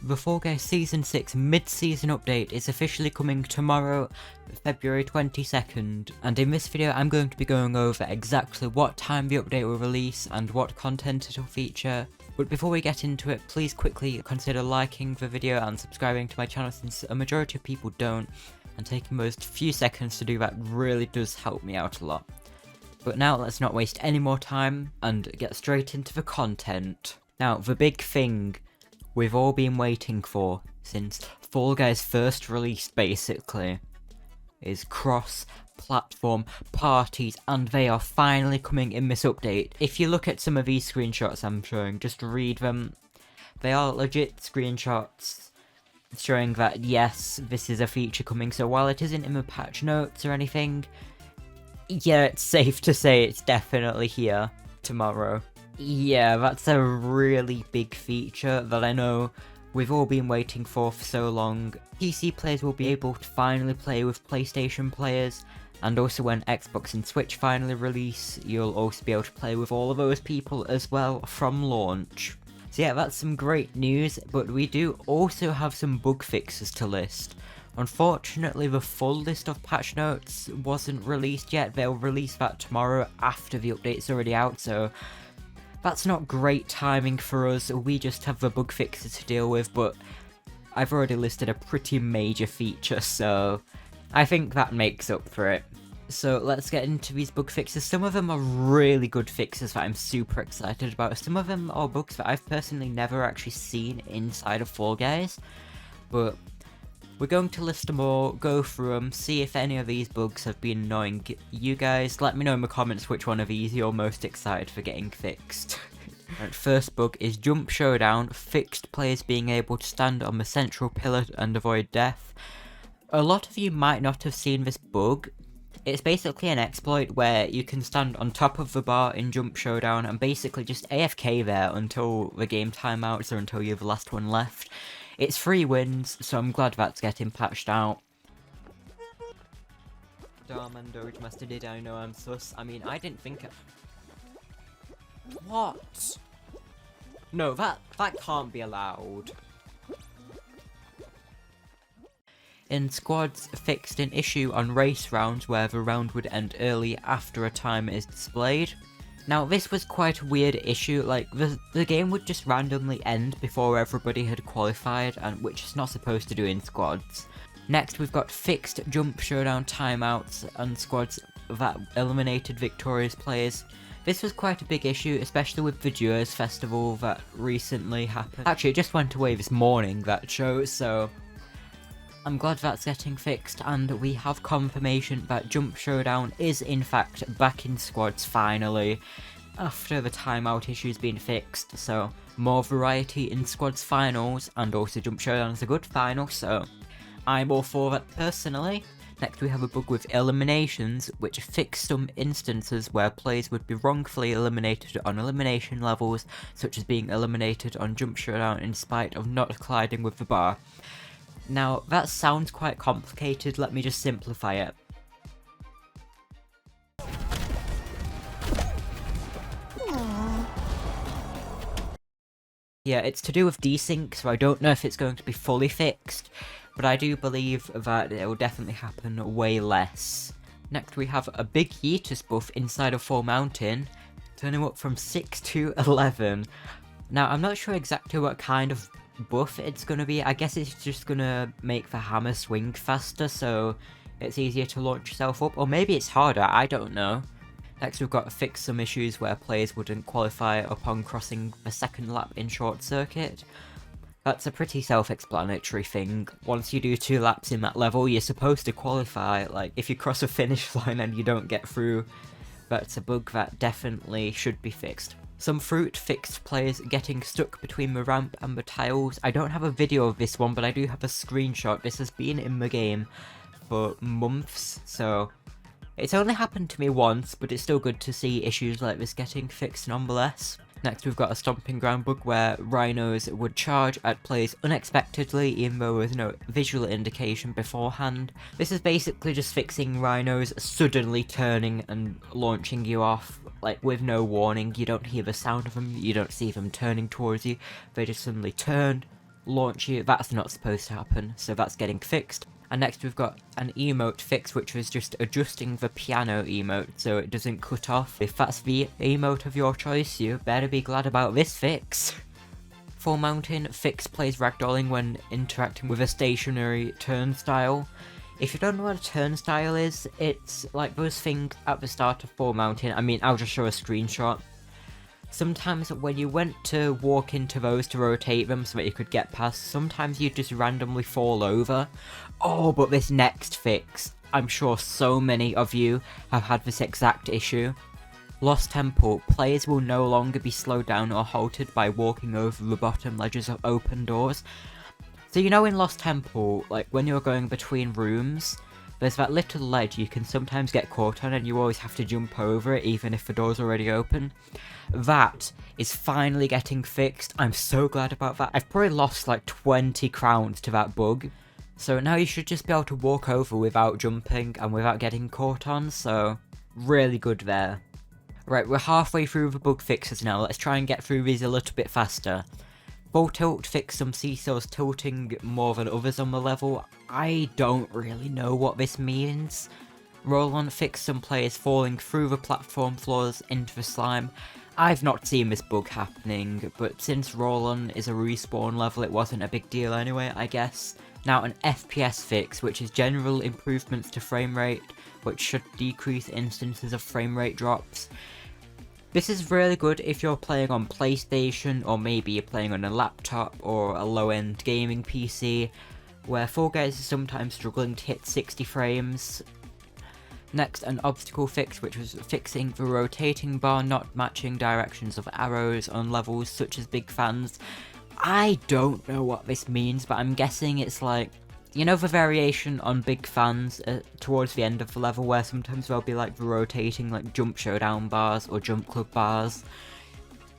the Fall Guys Season 6 mid-season update is officially coming tomorrow, February 22nd, and in this video I'm going to be going over exactly what time the update will release and what content it will feature. But before we get into it, please quickly consider liking the video and subscribing to my channel, since a majority of people don't, and taking those few seconds to do that really does help me out a lot. But now let's not waste any more time and get straight into the content. Now, the big thing we've all been waiting for since Fall Guys first released basically is cross-platform parties, and they are finally coming in this update. If you look at some of these screenshots I'm showing, just read them. They are legit screenshots showing that yes, this is a feature coming, so while it isn't in the patch notes or anything, yeah, it's safe to say it's definitely here tomorrow. Yeah, that's a really big feature that I know we've all been waiting for so long. PC players will be able to finally play with PlayStation players, and also when Xbox and Switch finally release, you'll also be able to play with all of those people as well from launch. So yeah, that's some great news, but we do also have some bug fixes to list. Unfortunately, the full list of patch notes wasn't released yet. They'll release that tomorrow after the update's already out, so that's not great timing for us. We just have the bug fixes to deal with, but I've already listed a pretty major feature, so I think that makes up for it. So let's get into these bug fixes. Some of them are really good fixes that I'm super excited about. Some of them are bugs that I've personally never actually seen inside of Fall Guys, but we're going to list them all, go through them, see if any of these bugs have been annoying you guys. Let me know in the comments which one of these you're most excited for getting fixed. Right, first bug is Jump Showdown, fixed players being able to stand on the central pillar and avoid death. A lot of you might not have seen this bug. It's basically an exploit where you can stand on top of the bar in Jump Showdown and basically just AFK there until the game timeouts or until you're the last one left. It's 3 wins, so I'm glad that's getting patched out. Darn man, Doge Master, did I know I'm sus? I mean, I didn't think it. What? No, that can't be allowed. In squads, fixed an issue on race rounds where the round would end early after a timer is displayed. Now, this was quite a weird issue. Like, the game would just randomly end before everybody had qualified, and which is not supposed to do in squads. Next, we've got fixed Jump Showdown timeouts and squads that eliminated victorious players. This was quite a big issue, especially with the Duos Festival that recently happened. Actually, it just went away this morning, that show, so I'm glad that's getting fixed, and we have confirmation that Jump Showdown is in fact back in squads finally, after the timeout issue's been fixed, so more variety in squads finals, and also Jump Showdown is a good final, so I'm all for that personally. Next we have a bug with eliminations, which fixed some instances where players would be wrongfully eliminated on elimination levels, such as being eliminated on Jump Showdown in spite of not colliding with the bar. Now, that sounds quite complicated, let me just simplify it. Yeah, it's to do with desync, so I don't know if it's going to be fully fixed, but I do believe that it will definitely happen way less. Next we have a big Yeetus buff inside of Fall Mountain, turning up from 6 to 11. Now, I'm not sure exactly what kind of buff it's gonna be. I guess it's just gonna make the hammer swing faster, so it's easier to launch yourself up, or maybe it's harder, I don't know. Next we've got to fix some issues where players wouldn't qualify upon crossing the second lap in Short Circuit. That's a pretty self-explanatory thing. Once you do 2 laps in that level, you're supposed to qualify. Like, if you cross a finish line and you don't get through, that's a bug that definitely should be fixed. Some fruit fixed players getting stuck between the ramp and the tiles. I don't have a video of this one, but I do have a screenshot. This has been in the game for months, so it's only happened to me once, but it's still good to see issues like this getting fixed nonetheless. Next we've got a stomping ground bug where rhinos would charge at players unexpectedly even though there was no visual indication beforehand. This is basically just fixing rhinos suddenly turning and launching you off, like with no warning. You don't hear the sound of them, you don't see them turning towards you, they just suddenly turn, launchy, that's not supposed to happen, so that's getting fixed. And next we've got an emote fix, which was just adjusting the piano emote so it doesn't cut off. If that's the emote of your choice, you better be glad about this fix. For mountain, fix plays ragdolling when interacting with a stationary turnstile. If you don't know what a turnstile is, it's like those things at the start of For Mountain. I mean, I'll just show a screenshot. Sometimes when you went to walk into those to rotate them so that you could get past, sometimes you just randomly fall over. Oh, but this next fix, I'm sure so many of you have had this exact issue. Lost Temple, players will no longer be slowed down or halted by walking over the bottom ledges of open doors. So you know in Lost Temple, like when you're going between rooms, there's that little ledge you can sometimes get caught on and you always have to jump over it even if the door's already open. That is finally getting fixed. I'm so glad about that. I've probably lost like 20 crowns to that bug. So now you should just be able to walk over without jumping and without getting caught on, so really good there. Right, we're halfway through the bug fixes now. Let's try and get through these a little bit faster. Full tilt fixed some seesaws tilting more than others on the level. I don't really know what this means. Roll on fixed some players falling through the platform floors into the slime. I've not seen this bug happening, but since Roll on is a respawn level, it wasn't a big deal anyway, I guess. Now an FPS fix, which is general improvements to frame rate, which should decrease instances of frame rate drops. This is really good if you're playing on PlayStation, or maybe you're playing on a laptop or a low-end gaming PC, where Fall Guys is sometimes struggling to hit 60 frames. Next, an obstacle fix, which was fixing the rotating bar not matching directions of arrows on levels such as big fans. I don't know what this means, but I'm guessing it's like, you know the variation on big fans towards the end of the level where sometimes there'll be like the rotating like jump showdown bars or jump club bars.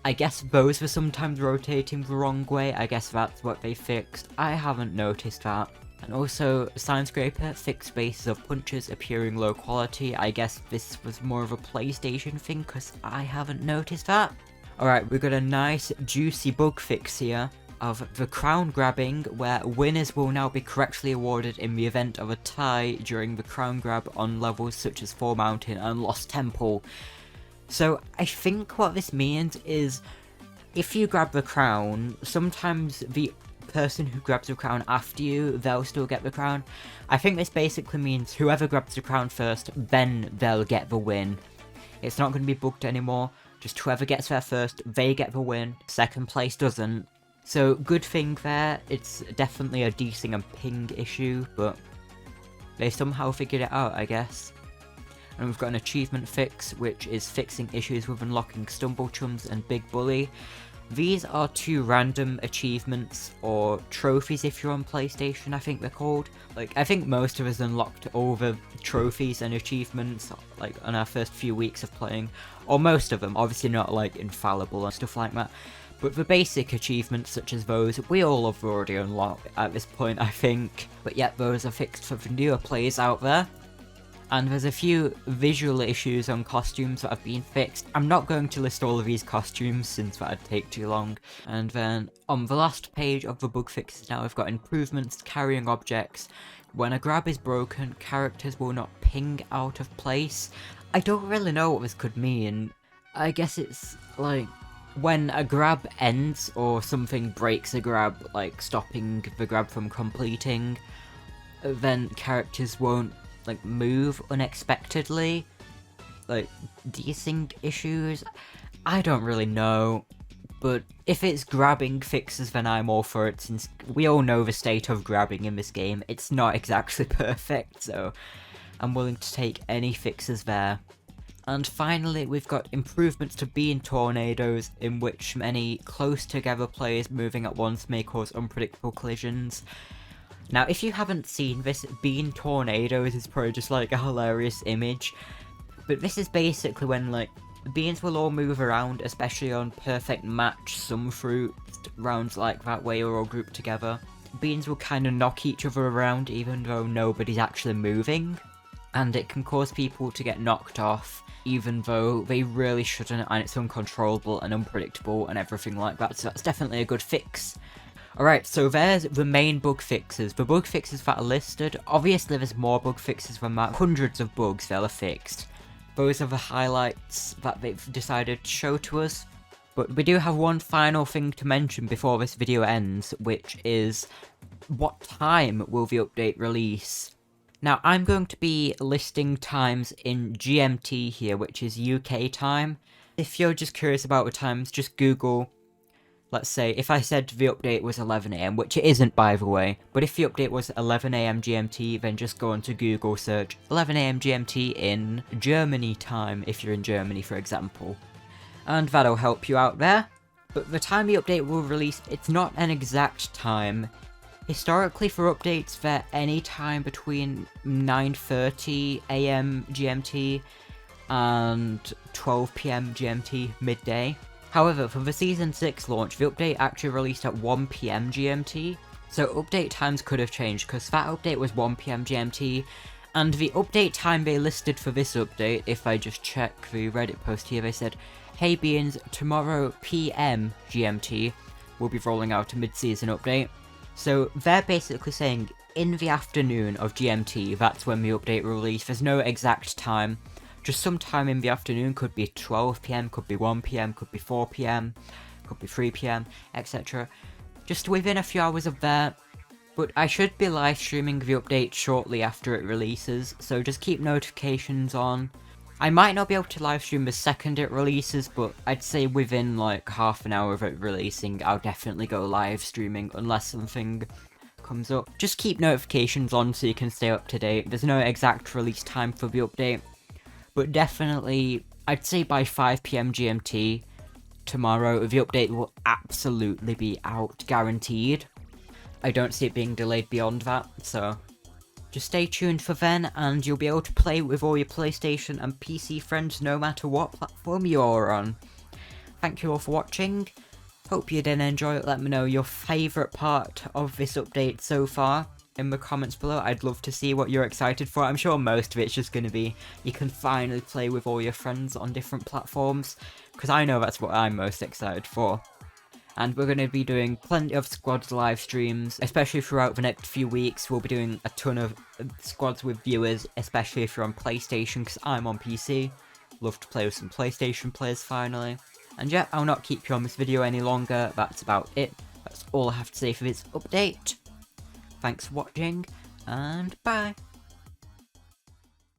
I guess those were sometimes rotating the wrong way. I guess that's what they fixed. I haven't noticed that. And also, Sign Scraper fixed bases of punches appearing low quality. I guess this was more of a PlayStation thing because I haven't noticed that. Alright, we've got a nice juicy bug fix here of the crown grabbing, where winners will now be correctly awarded in the event of a tie during the crown grab on levels such as For Mountain and Lost Temple. So I think what this means is, if you grab the crown, sometimes the person who grabs the crown after you, they'll still get the crown. I think this basically means whoever grabs the crown first, then they'll get the win. It's not going to be bugged anymore, just whoever gets there first, they get the win, second place doesn't. So, good thing there. It's definitely a desync and ping issue, but they somehow figured it out, I guess. And we've got an achievement fix, which is fixing issues with unlocking Stumble Chums and Big Bully. These are two random achievements, or trophies if you're on PlayStation, I think they're called. Like, I think most of us unlocked all the trophies and achievements, like, on our first few weeks of playing. Or most of them, obviously not, like, infallible and stuff like that. But the basic achievements such as those, we all have already unlocked at this point, I think. But yet those are fixed for the newer players out there. And there's a few visual issues on costumes that have been fixed. I'm not going to list all of these costumes since that'd take too long. And then on the last page of the bug fixes now, we've got improvements to carrying objects. When a grab is broken, characters will not ping out of place. I don't really know what this could mean. I guess it's like, when a grab ends or something breaks a grab, like stopping the grab from completing, then characters won't like move unexpectedly. Like desync issues, I don't really know. But if it's grabbing fixes, then I'm all for it, since we all know the state of grabbing in this game. It's not exactly perfect, so I'm willing to take any fixes there. And finally, we've got improvements to bean tornadoes, in which many close together players moving at once may cause unpredictable collisions. Now, if you haven't seen this, bean tornadoes is probably just like a hilarious image. But this is basically when like beans will all move around, especially on perfect match some fruit rounds like that where you're all grouped together. Beans will kind of knock each other around even though nobody's actually moving. And it can cause people to get knocked off, even though they really shouldn't, and it's uncontrollable and unpredictable and everything like that, so that's definitely a good fix. Alright, so there's the main bug fixes. The bug fixes that are listed, obviously there's more bug fixes than that, hundreds of bugs that are fixed. Those are the highlights that they've decided to show to us. But we do have one final thing to mention before this video ends, which is what time will the update release? Now, I'm going to be listing times in GMT here, which is UK time. If you're just curious about the times, just Google, let's say, if I said the update was 11 AM, which it isn't by the way, but if the update was 11 AM GMT, then just go onto Google, search 11 AM GMT in Germany time, if you're in Germany for example. And that'll help you out there. But the time the update will release, it's not an exact time. Historically for updates, they're any time between 9:30 AM GMT and 12 PM GMT midday. However, for the Season 6 launch, the update actually released at 1 PM GMT, so update times could have changed, because that update was 1 PM GMT, and the update time they listed for this update, if I just check the Reddit post here, they said, "Hey Beans, tomorrow PM GMT will be rolling out a mid-season update." So they're basically saying, in the afternoon of GMT, that's when the update will release. There's no exact time. Just sometime in the afternoon, could be 12 PM, could be 1 PM, could be 4 PM, could be 3 PM, etc. Just within a few hours of that. But I should be live streaming the update shortly after it releases, so just keep notifications on. I might not be able to live stream the second it releases, but I'd say within like half an hour of it releasing, I'll definitely go live streaming unless something comes up. Just keep notifications on so you can stay up to date. There's no exact release time for the update. But definitely, I'd say by 5 PM GMT tomorrow, the update will absolutely be out, guaranteed. I don't see it being delayed beyond that, so just stay tuned for then, and you'll be able to play with all your PlayStation and PC friends no matter what platform you're on. Thank you all for watching. Hope you did enjoy it. Let me know your favourite part of this update so far in the comments below. I'd love to see what you're excited for. I'm sure most of it's just going to be you can finally play with all your friends on different platforms, because I know that's what I'm most excited for. And we're going to be doing plenty of squads live streams, especially throughout the next few weeks. We'll be doing a ton of squads with viewers, especially if you're on PlayStation, because I'm on PC. Love to play with some PlayStation players finally. And yeah, I'll not keep you on this video any longer. That's about it. That's all I have to say for this update. Thanks for watching, and bye!